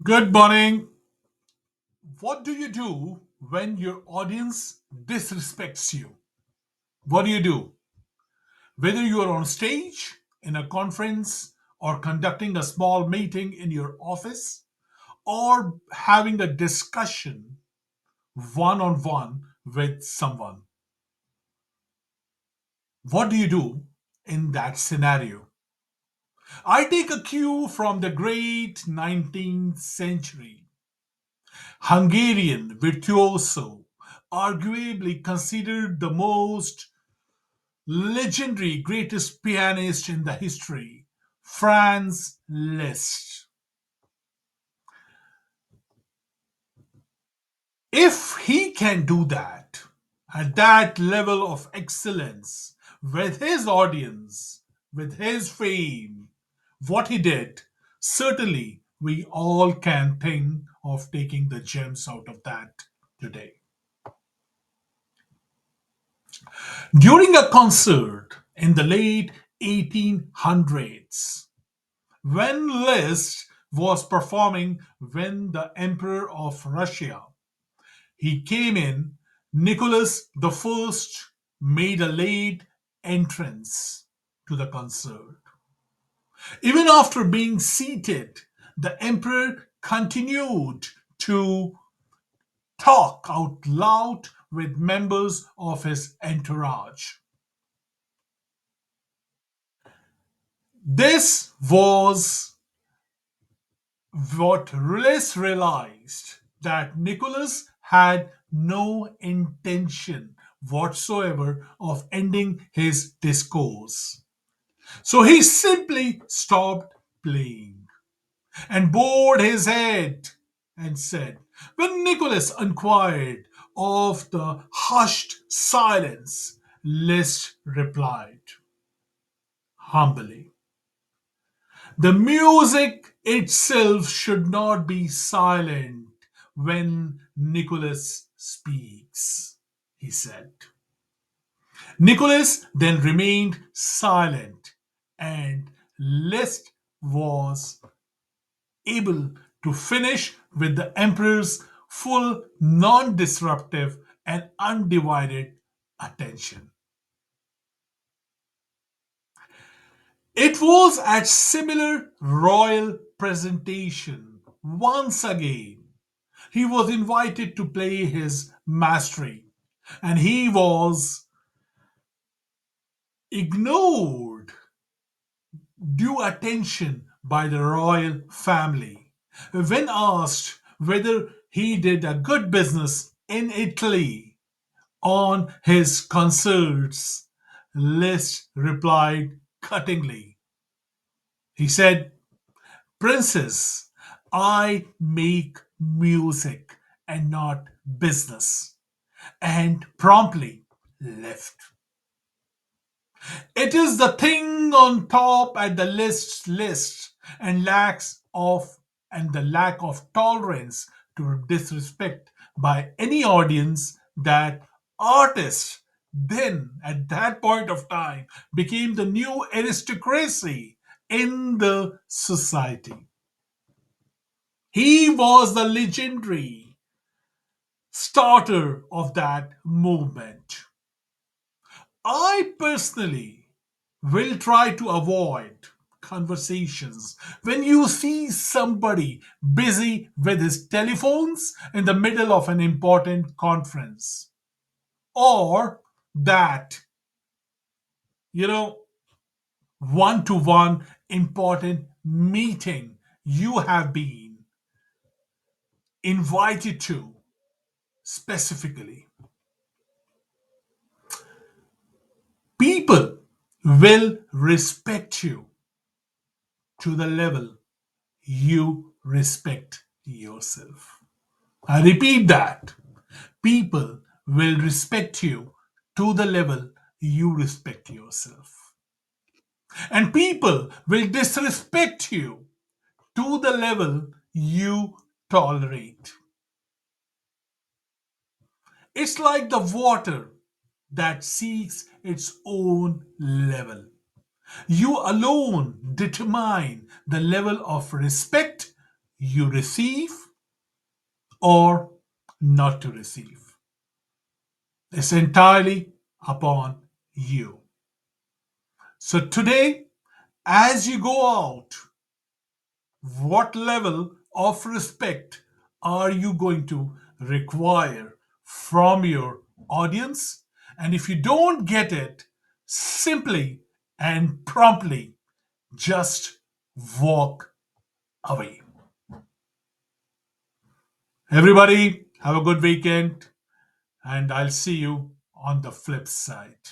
Good morning. What do you do when your audience disrespects you? What do you do? Whether you are on stage, in a conference, or conducting a small meeting in your office, or having a discussion one on one with someone, what do you do in that scenario? I take a cue from the great 19th century Hungarian virtuoso, arguably considered the most legendary greatest pianist in the history, Franz Liszt. If he can do that at that level of excellence with his audience, with his fame, what he did, certainly we all can think of taking the gems out of that today. During a concert in the late 1800s, when Liszt was performing when the Emperor of Russia, he came in, Nicholas I made a late entrance to the concert. Even after being seated, the Emperor continued to talk out loud with members of his entourage. This was what Rillis realized that Nicholas had no intention whatsoever of ending his discourse. So he simply stopped playing and bowed his head and said, when Nicholas inquired of the hushed silence, Liszt replied humbly, the music itself should not be silent when Nicholas speaks, he said. Nicholas then remained silent, and Liszt was able to finish with the emperor's full, non disruptive, and undivided attention. It was at similar royal presentation once again he was invited to play his mastery, and he was ignored due attention by the royal family. When asked whether he did a good business in Italy on his concerts, Liszt replied cuttingly. He said, Princess, I make music and not business, and promptly left. It is the thing on top at the list and lacks of and the lack of tolerance to disrespect by any audience that artists then at that point of time became the new aristocracy in the society. He was the legendary starter of that movement. I personally will try to avoid conversations when you see somebody busy with his telephones in the middle of an important conference, or that, you know, one to one important meeting you have been invited to specifically. People will respect you to the level you respect yourself. I repeat that. People will respect you to the level you respect yourself. And people will disrespect you to the level you tolerate. It's like the water that seeks its own level. You alone determine the level of respect you receive or not to receive. It's entirely upon you. So today, as you go out, what level of respect are you going to require from your audience? And if you don't get it, simply and promptly just walk away. Everybody, have a good weekend, and I'll see you on the flip side.